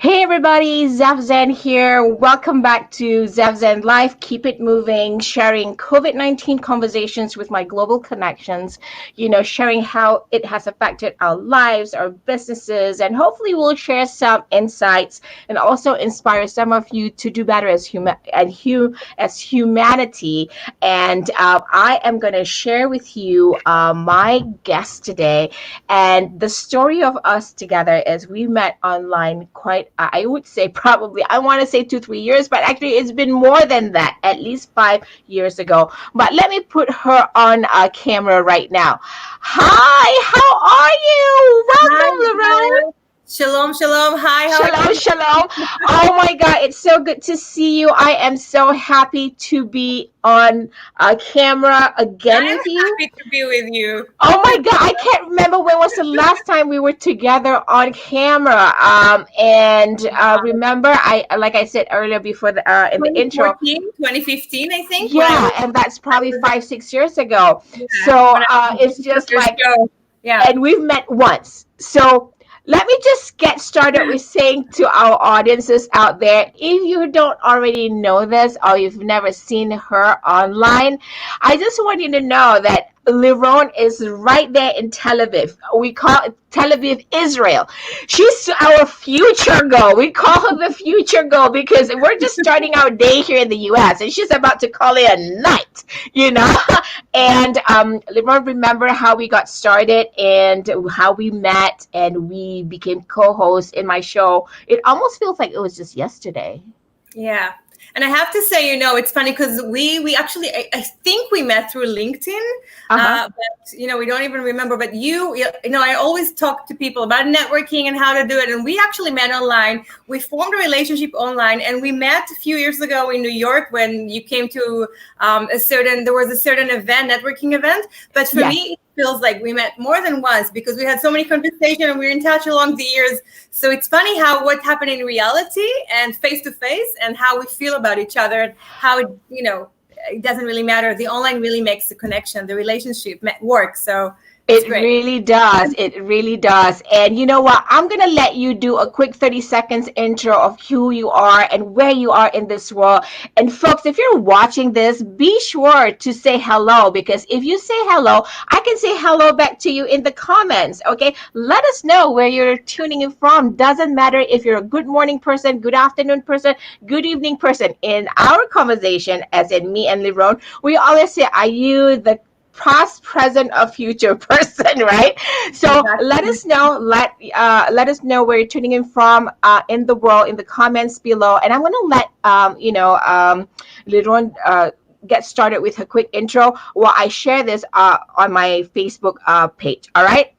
Hey everybody, Zevzen here. Welcome back to Zevzen Life. Keep it moving, sharing COVID-19 conversations with my global connections, sharing how it has affected our lives, our businesses, and hopefully we'll share some insights and also inspire some of you to do better as humanity. And I am going to share with you my guest today. And the story of us together is we met online quite, I would say probably, I want to say 2, 3 years, but actually it's been more than that, at least 5 years ago. But let me put her on camera right now. Hi, how are you? Hi, Welcome, Lirone. hello. Shalom, shalom. Hi, how are Shalom, you? shalom. Oh my God, it's so good to see you. I am so happy to be on camera again I'm with you. happy to be with you. Oh my God, I can't remember when was the last time we were together on camera. And remember, like I said earlier before in the intro, 2014, 2015, I think, when yeah, and that's I probably was 5, 6 years ago. yeah, So when I was it's on just your like, show. Yeah. and we've met once. So let me just get started with saying to our audiences out there, if you don't already know this or you've never seen her online, I just want you to know that Lirone is right there in Tel Aviv. We call it Tel Aviv, Israel. She's our future girl. We call her the future girl because we're just starting our day here in the US and she's about to call it a night, you know? And Lirone, remember how we got started and how we met and we became co-hosts in my show. It almost feels like it was just yesterday. Yeah. And I have to say, it's funny because we actually, I think we met through LinkedIn, Uh-huh. but, we don't even remember. But I always talk to people about networking and how to do it. And we actually met online. We formed a relationship online and we met a few years ago in New York when you came to there was a certain event, networking event. But for Yes. me, feels like we met more than once because we had so many conversations and we were in touch along the years. So it's funny how what happened in reality and face to face and how we feel about each other, how it doesn't really matter. The online really makes the connection, the relationship work. So it's It great. really does. It really does. And you know what? I'm going to let you do a quick 30 seconds intro of who you are and where you are in this world. And folks, if you're watching this, be sure to say hello because if you say hello, I can say hello back to you in the comments. Okay. Let us know where you're tuning in from. Doesn't matter if you're a good morning person, good afternoon person, good evening person. In our conversation, as in me and Lirone, we always say, are you the past, present, or future person, right? So let Exactly. us know. Let us know where you're tuning in from in the world in the comments below. And I'm gonna let Liron get started with a quick intro while I share this on my Facebook page. All right.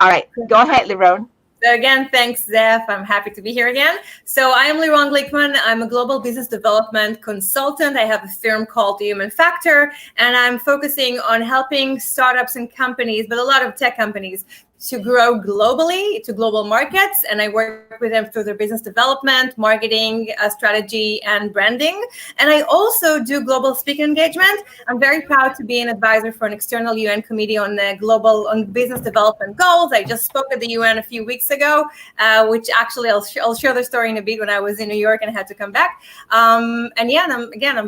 Go ahead, Liron. So again, thanks, Zeph. I'm happy to be here again. So I am Lirone Glikman. I'm a global business development consultant. I have a firm called The Human Factor, and I'm focusing on helping startups and companies, but a lot of tech companies, to grow globally to global markets. And I work with them through their business development, marketing, strategy, and branding. And I also do global speaking engagement. I'm very proud to be an advisor for an external UN committee on on business development goals. I just spoke at the UN a few weeks ago, which actually I'll share the story in a bit when I was in New York and had to come back. I'm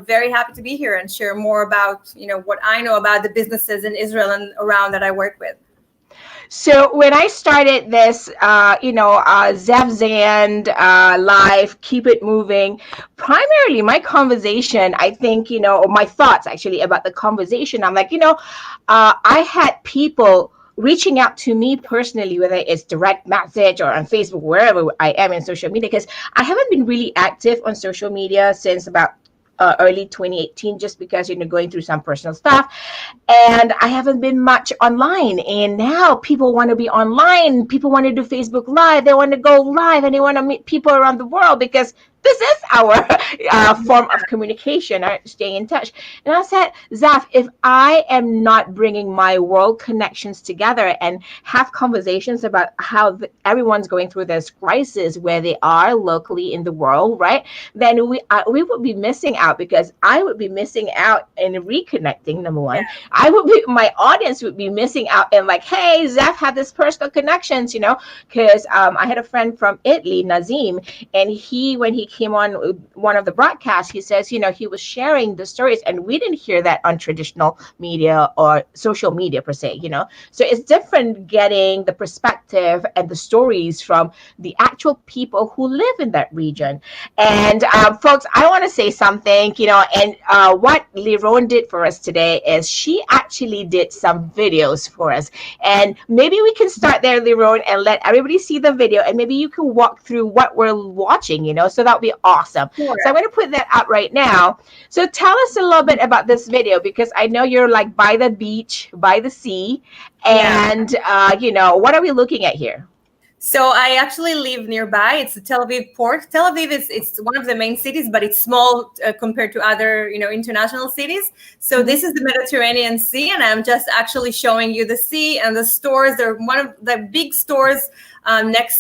very happy to be here and share more about what I know about the businesses in Israel and around that I work with. So when I started this, Zevzand live, keep it moving. Primarily, my conversation, I think, or my thoughts actually about the conversation. I'm like, I had people reaching out to me personally, whether it's direct message or on Facebook, wherever I am in social media, because I haven't been really active on social media since about early 2018, just because going through some personal stuff, and I haven't been much online. And now people want to be online. People want to do Facebook Live. They want to go live, and they want to meet people around the world because this is our form of communication, staying in touch. And I said, Zaf, if I am not bringing my world connections together and have conversations about how everyone's going through this crisis where they are locally in the world, right? Then we would be missing out, because I would be missing out in reconnecting. Number one, my audience would be missing out in like, hey, Zaf had this personal connections, because I had a friend from Italy, Nazim, and when he came on one of the broadcasts, he says, he was sharing the stories, and we didn't hear that on traditional media or social media per se, So it's different getting the perspective and the stories from the actual people who live in that region. And folks, I want to say something, and what Lirone did for us today is she actually did some videos for us. And maybe we can start there, Lirone, and let everybody see the video, and maybe you can walk through what we're watching, so that would be awesome. Sure. So I'm going to put that up right now. So tell us a little bit about this video, because I know you're like by the beach, by the sea, and what are we looking at here? So I actually live nearby. It's the Tel Aviv port. Tel Aviv it's one of the main cities, but it's small compared to other international cities. So this is the Mediterranean Sea, and I'm just actually showing you the sea and the stores. They're one of the big stores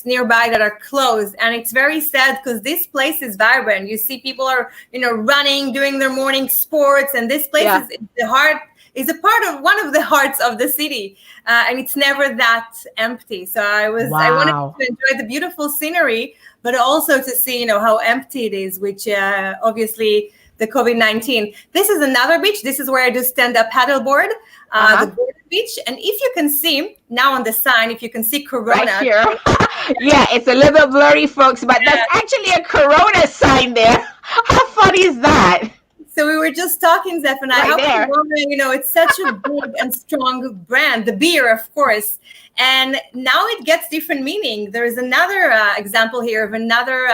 nearby that are closed, and it's very sad because this place is vibrant. You see people are running, doing their morning sports, and this place is the heart. Is a part of one of the hearts of the city, and it's never that empty. So I wanted to enjoy the beautiful scenery, but also to see how empty it is, which obviously the COVID-19. This is another beach. This is where I do stand-up paddleboard, the border beach. And if you can see now on the sign, if you can see Corona right here. Yeah, it's a little bit blurry, folks, but there's actually a Corona sign there. How funny is that? So we were just talking, Zeph and I, how Corona, it's such a big and strong brand, the beer, of course. And now it gets different meaning. There is another example here of another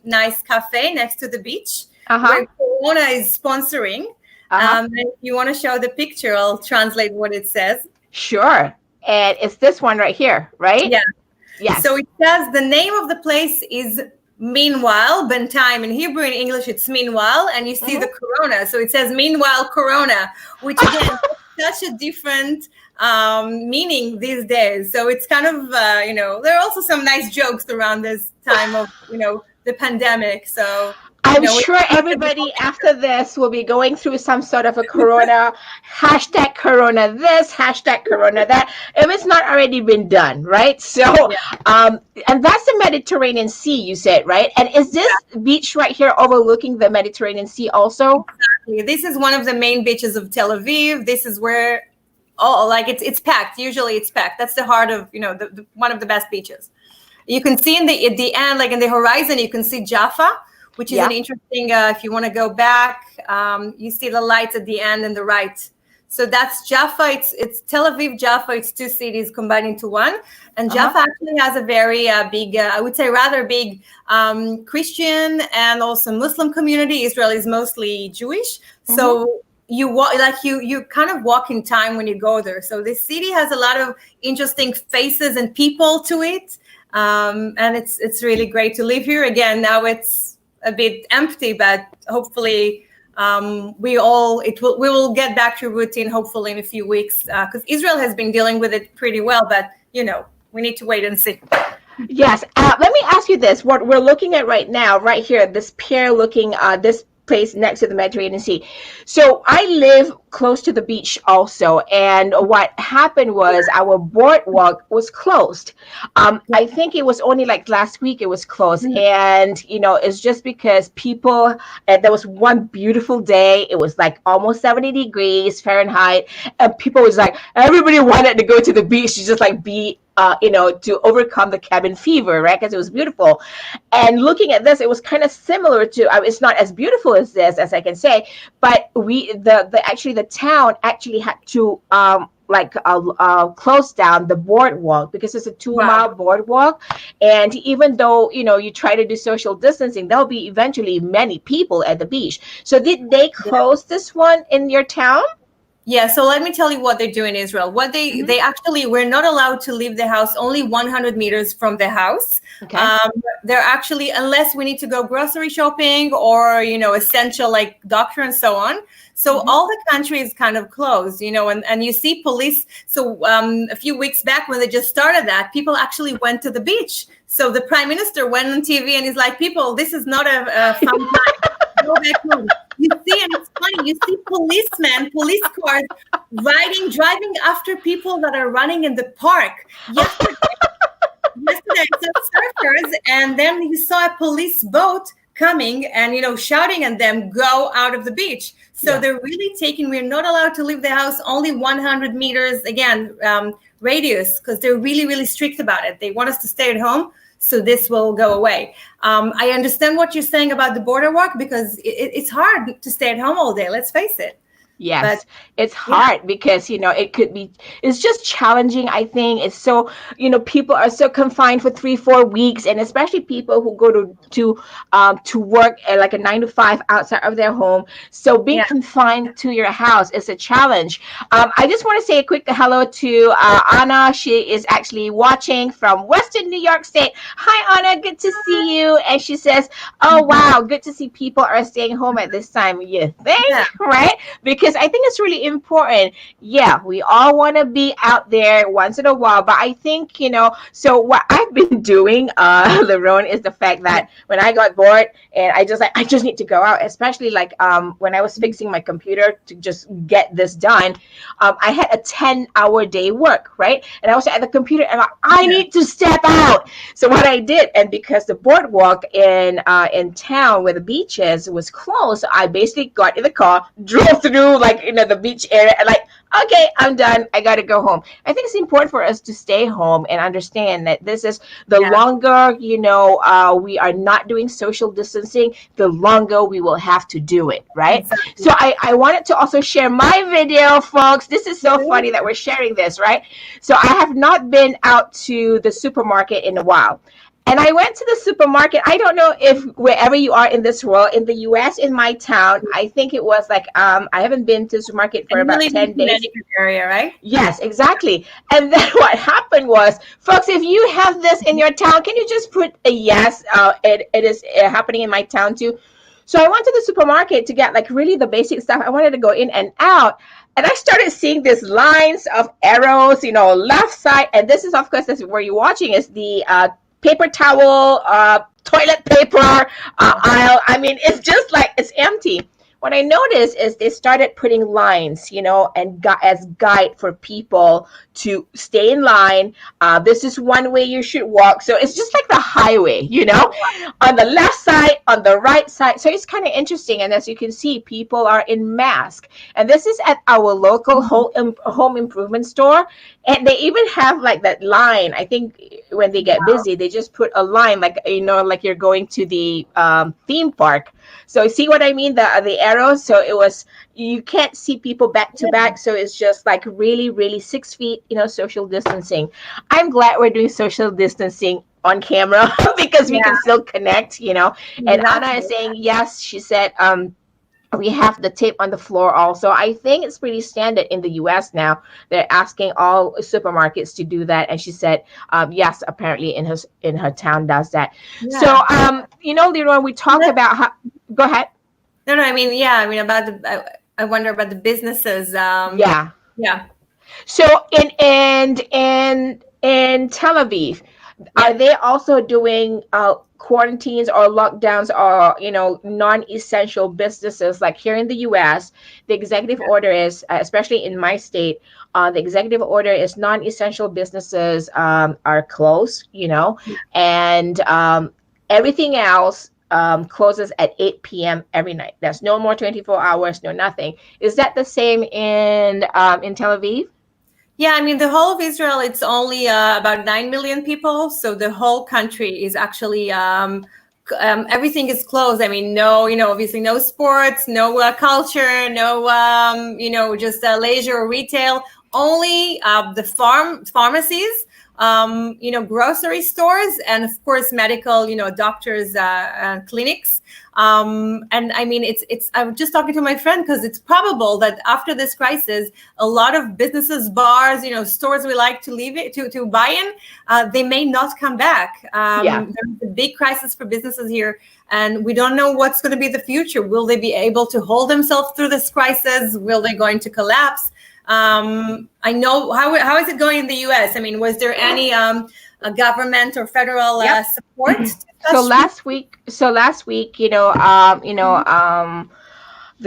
nice cafe next to the beach where Corona is sponsoring. And if you want to show the picture, I'll translate what it says. Sure. And it's this one right here, right? Yeah. Yes. So it says the name of the place is Meanwhile, Bentime. In Hebrew and English, it's meanwhile, and you see the Corona. So it says Meanwhile Corona, which again, such a different meaning these days. So it's kind of, there are also some nice jokes around this time of, the pandemic. So I'm sure everybody after this will be going through some sort of a Corona, hashtag Corona this, hashtag Corona that, if it's not already been done, right? So, and that's the Mediterranean Sea, you said, right? And is this beach right here overlooking the Mediterranean Sea also? Exactly. This is one of the main beaches of Tel Aviv. This is where, it's packed. Usually it's packed. That's the heart of, the one of the best beaches. You can see at the end, like in the horizon, you can see Jaffa, which is an interesting, if you want to go back, you see the lights at the end and the right. So that's Jaffa. It's Tel Aviv, Jaffa. It's two cities combined into one. And Jaffa actually has a very big, I would say rather big Christian and also Muslim community. Israel is mostly Jewish. So you walk, you kind of walk in time when you go there. So this city has a lot of interesting faces and people to it. And it's really great to live here. Again, now it's a bit empty, but hopefully we will get back to routine hopefully in a few weeks, because Israel has been dealing with it pretty well, but we need to wait and see. Yes. Let me ask you this. What we're looking at right now, right here, this pier looking, this place next to the Mediterranean Sea. So I live close to the beach also, and what happened was our boardwalk was closed. I think it was only like last week it was closed, and it's just because people, there was one beautiful day, it was like almost 70 degrees Fahrenheit, and people was like, everybody wanted to go to the beach to just like be to overcome the cabin fever, right? Because it was beautiful. And looking at this, it was kind of similar to, it's not as beautiful as this, as I can say, but the town actually had to close down the boardwalk because it's a 2-mile boardwalk. And even though, you try to do social distancing, there'll be eventually many people at the beach. So did they close this one in your town? Yeah, so let me tell you what they do in Israel. What they actually, we're not allowed to leave the house only 100 meters from the house. Okay. They're actually, unless we need to go grocery shopping or, essential like doctor and so on. So all the country is kind of closed, and you see police. So a few weeks back when they just started that, people actually went to the beach. So the prime minister went on TV and he's like, people, this is not a fun time. Go back home. You see, and it's funny, you see policemen, police cars driving after people that are running in the park. Yesterday I saw surfers, and then you saw a police boat coming and, shouting at them, go out of the beach. So they're really we're not allowed to leave the house only 100 meters, again, radius, because they're really, really strict about it. They want us to stay at home. So this will go away. I understand what you're saying about the border walk, because it's hard to stay at home all day. Let's face it. Yes, it's hard because, it's just challenging. I think it's so, people are so confined for 3-4 weeks, and especially people who go to work at like a 9 to 5 outside of their home. So being confined to your house is a challenge. I just want to say a quick hello to Anna. She is actually watching from Western New York State. Hi, Anna. Good to see you. And she says, oh, wow, good to see people are staying home at this time. You think, right? Because I think it's really important. Yeah, we all want to be out there once in a while, but I think, so what I've been doing, Lirone, is the fact that when I got bored and I just need to go out, especially like when I was fixing my computer to just get this done, I had a 10-hour day work, right? And I was at the computer and I need to step out. So what I did, and because the boardwalk in town where the beach is was closed, I basically got in the car, drove through like the beach area, and like, okay, I'm done, I gotta go home. I think it's important for us to stay home and understand that this is the longer we are not doing social distancing, the longer we will have to do it, right? Exactly. So I wanted to also share my video, folks. This is so funny that we're sharing this, right? So I have not been out to the supermarket in a while. And I went to the supermarket. I don't know if wherever you are in this world, in the US, in my town, I think it was like, I haven't been to the supermarket for about 10 days. Area, right? Yes, exactly. And then what happened was, folks, if you have this in your town, can you just put a yes? It is happening in my town too. So I went to the supermarket to get like really the basic stuff. I wanted to go in and out. And I started seeing these lines of arrows, left side. And this is, of course, this is where you're watching is the paper towel, toilet paper aisle. I mean, it's just like it's empty. What I noticed is they started putting lines, and as guide for people to stay in line. This is one way you should walk. So it's just like the highway, on the left side, on the right side. So it's kind of interesting. And as you can see, people are in mask. And this is at our local home improvement store. And they even have like that line. I think when they get busy, they just put a line like, like you're going to the theme park. So see what I mean? The arrows. So you can't see people back to back. So it's just like really, really 6 feet, social distancing. I'm glad we're doing social distancing on camera because we can still connect, And Anna is saying, yes, she said, we have the tape on the floor also. I think it's pretty standard in the US now. They're asking all supermarkets to do that. And she said, yes, apparently in her town does that. Yeah. So, Lirone, we talk about how, go ahead. No, I mean, I wonder about the businesses. Yeah. So in Tel Aviv, are they also doing quarantines or lockdowns or non-essential businesses? Like here in the US, the executive order is, especially in my state, the executive order is non-essential businesses are closed, and everything else closes at 8 p.m. every night. There's no more 24 hours, no nothing. Is that the same in Tel Aviv? Yeah, I mean, the whole of Israel, it's only about 9 million people. So the whole country is actually, everything is closed. I mean, no, obviously no sports, no culture, no, just leisure or retail. Only the pharmacies grocery stores, and of course medical, doctors, clinics. And I mean, I'm just talking to my friend because it's probable that after this crisis, a lot of businesses, bars, stores we like to leave it to buy in, they may not come back. There's a big crisis for businesses here, and we don't know what's going to be the future. Will they be able to hold themselves through this crisis? Will they going to collapse? I know how is it going in the U.S.? I mean, was there any a government or federal support? So last week, the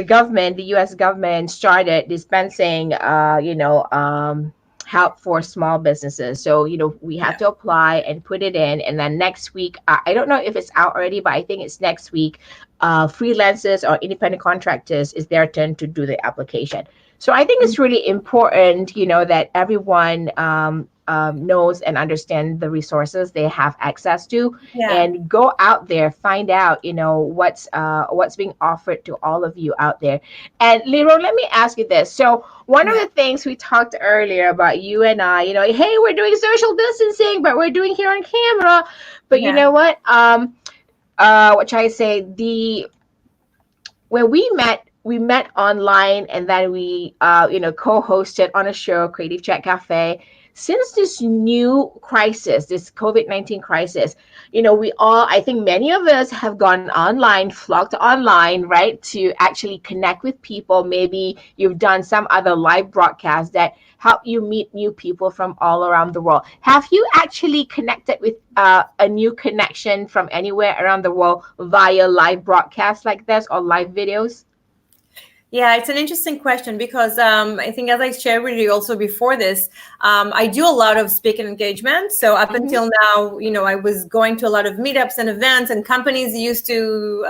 government, the U.S. government started dispensing, help for small businesses. So, we have to apply and put it in. And then next week, I don't know if it's out already, but I think it's next week, freelancers or independent contractors, is their turn to do the application. So I think it's really important, that everyone knows and understand the resources they have access to, and go out there, find out, what's being offered to all of you out there. And Lirone, let me ask you this. So one of the things we talked earlier about, you and I, hey, we're doing social distancing, but we're doing here on camera. But you know what? What should I say? When we met online, and then we co-hosted on a show, Creative Chat Cafe. Since this new crisis, this COVID-19 crisis, we all, I think many of us have gone online, flocked online, right, to actually connect with people. Maybe you've done some other live broadcast that help you meet new people from all around the world. Have you actually connected with a new connection from anywhere around the world via live broadcasts like this or live videos? Yeah, it's an interesting question because I think, as I shared with you also before this, I do a lot of speaking engagement. So up until now, I was going to a lot of meetups and events, and companies used to,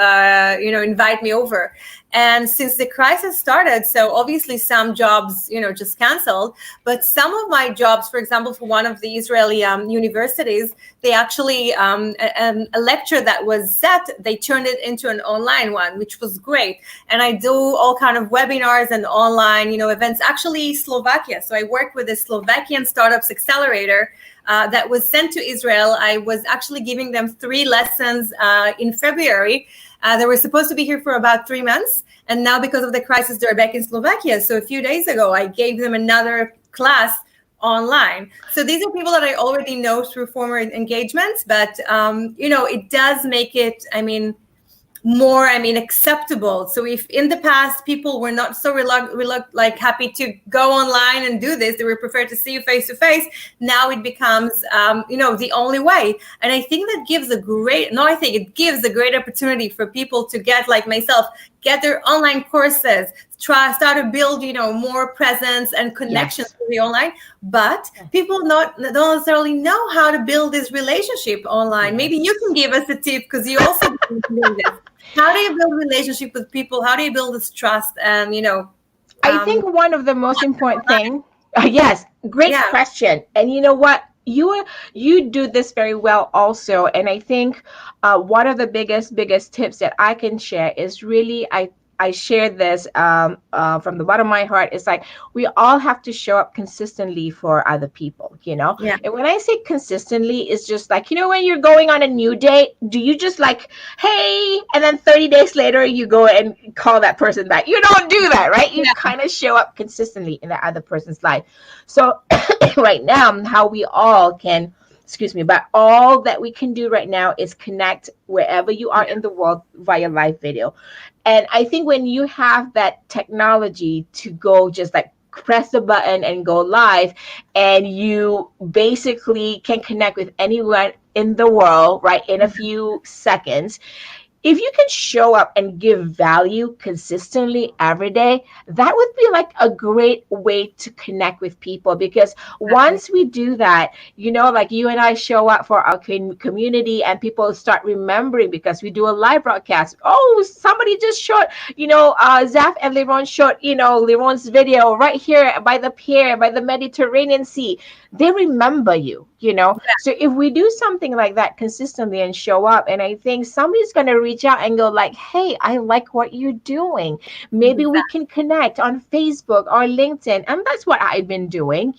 invite me over. And since the crisis started, so obviously some jobs, just canceled. But some of my jobs, for example, for one of the Israeli universities, they actually, a lecture that was set, they turned it into an online one, which was great. And I do all kinds of webinars and online, events. Actually, Slovakia. So I work with the Slovakian Startups Accelerator that was sent to Israel. I was actually giving them 3 lessons in February. They were supposed to be here for about 3 months. And now because of the crisis, they're back in Slovakia. So a few days ago, I gave them another class online. So these are people that I already know through former engagements. But, it does make it, more acceptable. So if in the past people were not so happy to go online and do this, they were prefer to see you face to face, now it becomes the only way. And I think that gives it gives a great opportunity for people to get, like myself, get their online courses, start to build more presence and connections with the online. But people don't necessarily know how to build this relationship online. Maybe you can give us a tip, because you also do this. How do you build relationship with people? How do you build this trust? And I think one of the most important thing. Yes, great question. And you know what? You do this very well also. And I think one of the biggest tips that I can share is really, I share this from the bottom of my heart. It's like, we all have to show up consistently for other people, Yeah. And when I say consistently, it's just like, when you're going on a new date, do you just like, hey, and then 30 days later you go and call that person back? You don't do that, right? You kind of show up consistently in the other person's life. So right now, how we all can, but all that we can do right now is connect wherever you are in the world via live video. And I think when you have that technology to go just like press the button and go live, and you basically can connect with anyone in the world, right, in a few seconds. If you can show up and give value consistently every day, that would be like a great way to connect with people. Because once we do that, like you and I show up for our community, and people start remembering because we do a live broadcast. Oh, somebody just showed, Zaf and Lirone showed, Lirone's video right here by the pier, by the Mediterranean Sea. They remember you. So if we do something like that consistently and show up, and I think somebody's going to reach out and go like, hey, I like what you're doing. Maybe we can connect on Facebook or LinkedIn. And that's what I've been doing,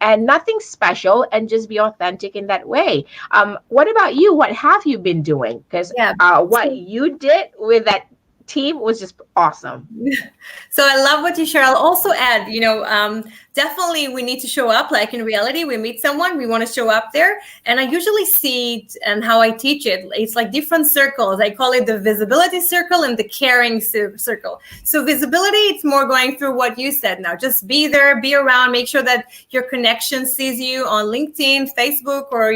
and nothing special, and just be authentic in that way. What about you? What have you been doing? Because what you did with that team was just awesome. So I love what you share. I'll also add, definitely we need to show up. Like in reality, we meet someone, we want to show up there. And I usually see it, and how I teach it, it's like different circles. I call it the visibility circle and the caring circle. So visibility, it's more going through what you said now. Just be there, be around, make sure that your connection sees you on LinkedIn, Facebook, or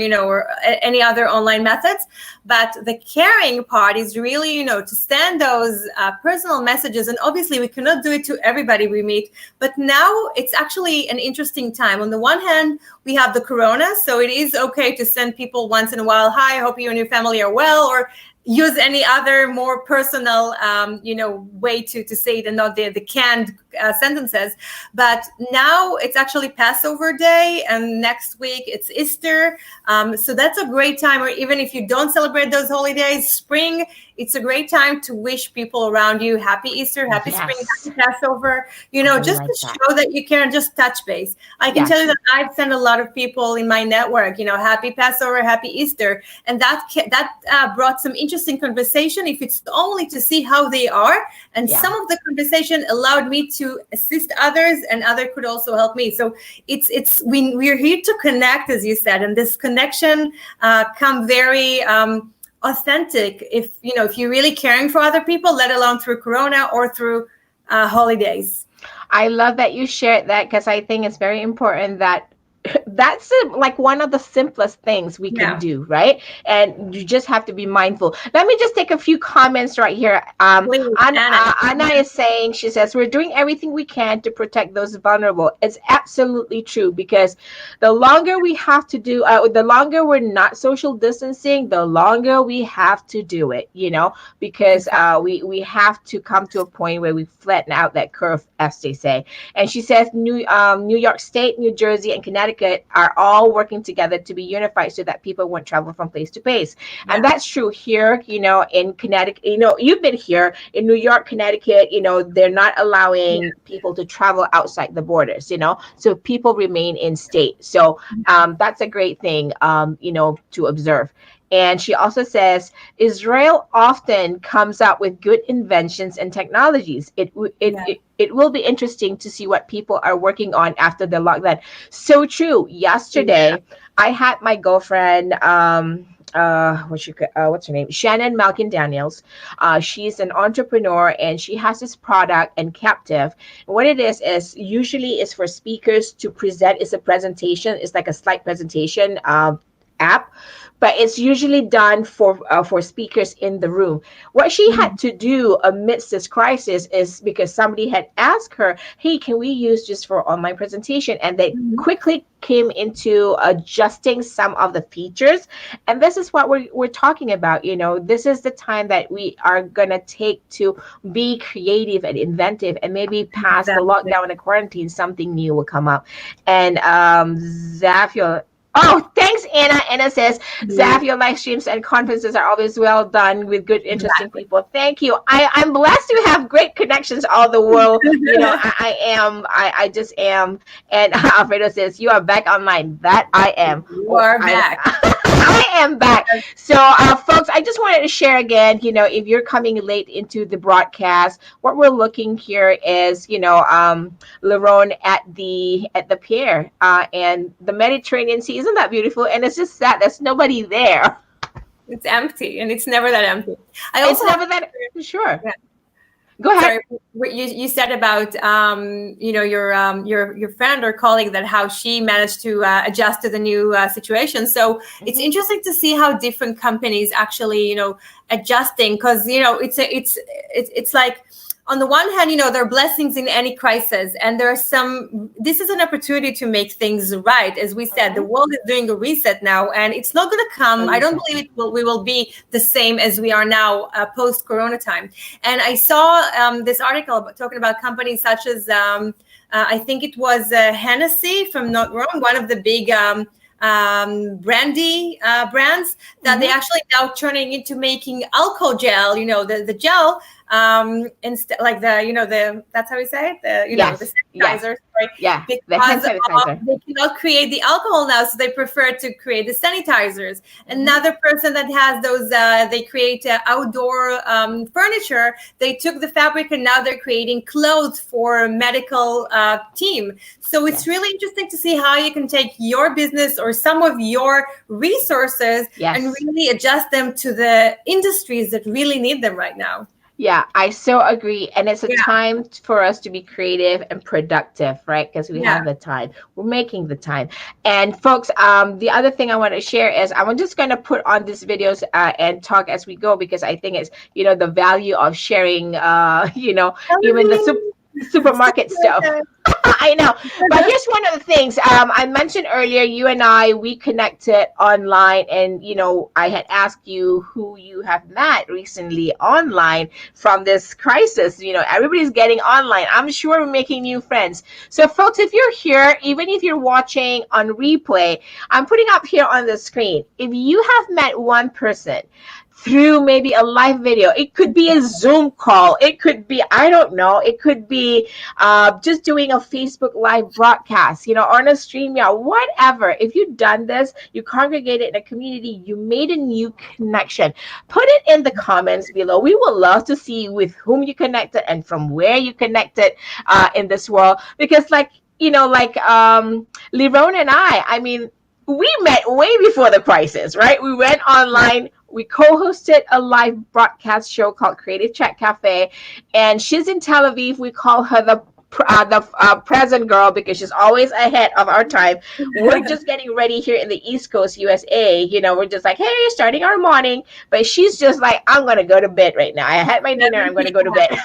any other online methods. But the caring part is really, to send those personal messages. And obviously we cannot do it to everybody we meet, but now it's actually an interesting time. On the one hand, we have the corona, so it is okay to send people once in a while, hi, I hope you and your family are well, or use any other more personal, way to say it, and not the canned sentences. But now it's actually Passover Day, and next week it's Easter. So that's a great time, or even if you don't celebrate those holidays, spring, it's a great time to wish people around you happy Easter, happy spring, happy Passover, just to show that you care and just touch base. I can tell you that I've sent a lot of people in my network, happy Passover, happy Easter. And that brought some interesting conversation, if it's only to see how they are. And some of the conversation allowed me to assist others, and others could also help me. So we're here to connect, as you said, and this connection come very authentic if you're really caring for other people, let alone through corona or through holidays. I love that you shared that, because I think it's very important that that's like one of the simplest things we can do, right? And you just have to be mindful. Let me just take a few comments right here. Anna is saying, she says, we're doing everything we can to protect those vulnerable. It's absolutely true, because the longer we have to do, the longer we're not social distancing, the longer we have to do it, because we have to come to a point where we flatten out that curve, as they say. And she says New York State, New Jersey, and Connecticut are all working together to be unified so that people won't travel from place to place. And that's true here, in Connecticut. You've been here in New York, Connecticut, they're not allowing people to travel outside the borders, so people remain in state. So that's a great thing, to observe. And she also says, Israel often comes up with good inventions and technologies. It will be interesting to see what people are working on after the lockdown. So true. Yesterday, I had my girlfriend, what's her name? Shannon Malkin Daniels. She's an entrepreneur, and she has this product and Captive. And what it is usually is for speakers to present. It's a presentation. It's like a slide presentation app, but it's usually done for speakers in the room. What she had to do amidst this crisis is, because somebody had asked her, hey, can we use this for online presentation? And they quickly came into adjusting some of the features. And this is what we're talking about. This is the time that we are going to take to be creative and inventive, and maybe past the lockdown and the quarantine, something new will come up. And Zafio, oh, thanks, Anna. Anna says, Zaf, your live streams and conferences are always well done with good, interesting people. Thank you. I'm blessed to have great connections all the world. I just am. And Alfredo says, you are back online. That I am. You are back. I am back. So, folks, I just wanted to share again, if you're coming late into the broadcast, what we're looking here is, Lirone at the pier and the Mediterranean Sea. Isn't that beautiful? And it's just that there's nobody there. It's empty, and it's never that empty. Sure. Yeah. Go ahead. Sorry, you said about your friend or colleague, that how she managed to adjust to the new situation. So it's interesting to see how different companies actually adjusting, because it's like, on the one hand, there are blessings in any crisis, and this is an opportunity to make things right. As we said, the world is doing a reset now, and it's not going to come. I don't believe we will be the same as we are now post-corona time. And I saw this article talking about companies such as, I think it was Hennessy, if I'm not wrong, one of the big brandy brands that they actually now turning into making alcohol gel, the gel, instead, like that's how we say it, the sanitizer, right? Yeah, the hand Because sanitizer. they cannot create the alcohol now, so they prefer to create the sanitizers. Another person that has those, they create outdoor furniture. They took the fabric and now they're creating clothes for medical team. So it's really interesting to see how you can take your business or some of your resources and really adjust them to the industries that really need them right now. Yeah, I so agree. And it's a time for us to be creative and productive, right? Because we have the time. We're making the time. And folks, the other thing I want to share is I'm just going to put on these videos and talk as we go, because I think it's, the value of sharing, even the supermarket stuff. I know. But here's one of the things I mentioned earlier. You and we connected online, and I had asked you who you have met recently online from this crisis. Everybody's getting online. I'm sure we're making new friends. So folks, if you're here, even if you're watching on replay, I'm putting up here on the screen, if you have met one person through maybe a live video, it could be a Zoom call, it could be, I don't know, it could be just doing a Facebook live broadcast, on a stream, whatever. If you've done this, you congregated in a community, you made a new connection, put it in the comments below. We would love to see with whom you connected and from where you connected in this world, because Lirone and I mean, we met way before the crisis, right? We went online. We co-hosted a live broadcast show called Creative Chat Cafe, and she's in Tel Aviv. We call her the present girl because she's always ahead of our time. We're just getting ready here in the East Coast, USA. We're just like, hey, starting our morning, but she's just like, I'm gonna go to bed right now. I had my dinner. I'm gonna go to bed.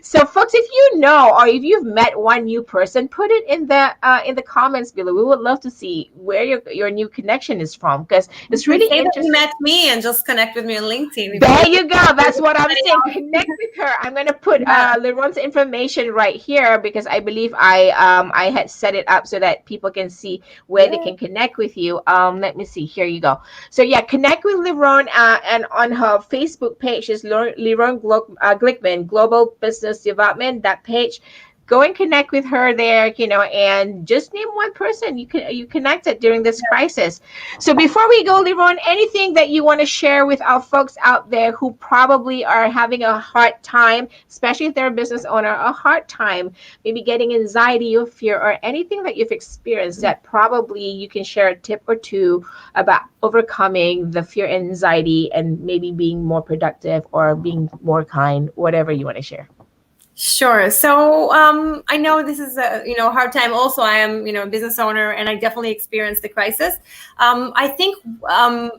So folks, if you know, or if you've met one new person, put it in the comments below. We would love to see where your new connection is from, because it's really interesting. You met me and just connect with me on LinkedIn. There you go. That's what I'm saying. Connect with her. I'm going to put Lirone's information right here, because I believe I had set it up so that people can see where they can connect with you. Let me see. Here you go. So yeah, connect with Lirone, and on her Facebook page is Lirone Glikman, Global Business Development. That page, go and connect with her there, and just name one person you connected during this crisis. So before we go, Lirone, anything that you want to share with our folks out there who probably are having a hard time, especially if they're a business owner, a hard time, maybe getting anxiety or fear, or anything that you've experienced that probably you can share a tip or two about overcoming the fear and anxiety and maybe being more productive or being more kind, whatever you want to share. Sure. So I know this is a hard time. Also, I am a business owner, and I definitely experienced the crisis. I think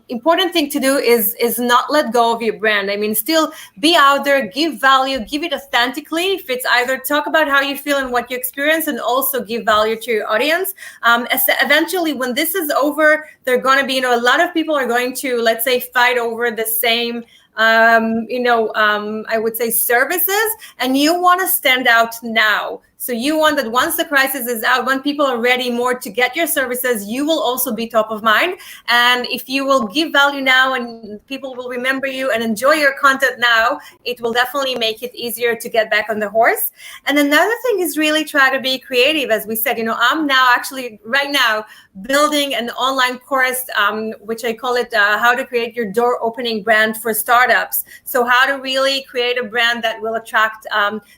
important thing to do is not let go of your brand. I mean, still be out there, give value, give it authentically. If it's either talk about how you feel and what you experience, and also give value to your audience. Eventually, when this is over, there are going to be a lot of people are going to, let's say, fight over the same I would say services, and you want to stand out now. So you want that once the crisis is out, when people are ready more to get your services, you will also be top of mind. And if you will give value now and people will remember you and enjoy your content now, it will definitely make it easier to get back on the horse. And another thing is really try to be creative. As we said, I'm now actually right now building an online course, which I call it how to create your door opening brand for startups. So how to really create a brand that will attract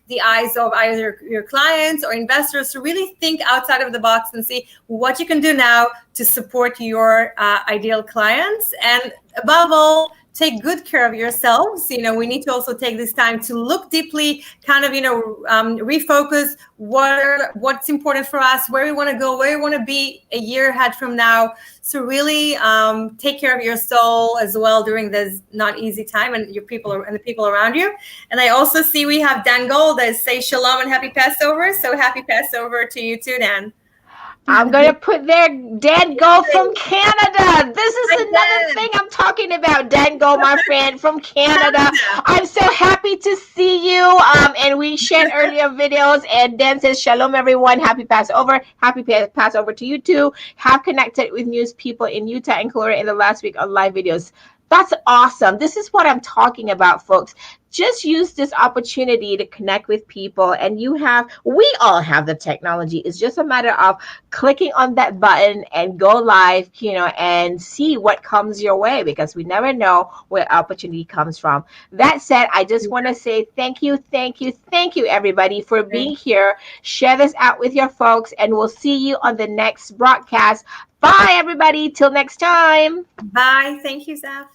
the eyes of either your clients or investors, to really think outside of the box and see what you can do now to support your ideal clients. And above all, take good care of yourselves. We need to also take this time to look deeply, kind of, refocus what's important for us, where we want to go, where we want to be a year ahead from now. So really take care of your soul as well during this not easy time, and your people and the people around you. And I also see we have Dan Gold that say shalom and happy Passover. So happy Passover to you too, Dan. I'm going to put there Dan Go from Canada. This is another thing I'm talking about. Dan Go, my friend from Canada. I'm so happy to see you. And we shared earlier videos. And Dan says, Shalom, everyone. Happy Passover. Happy Passover to you too. Have connected with news people in Utah and Colorado in the last week on live videos. That's awesome. This is what I'm talking about, folks. Just use this opportunity to connect with people, and we all have the technology. It's just a matter of clicking on that button and go live, and see what comes your way, because we never know where opportunity comes from. That said, I just want to say thank you, everybody, for being here. Share this out with your folks, and we'll see you on the next broadcast. Bye, everybody. Till next time. Bye. Thank you, Zaf.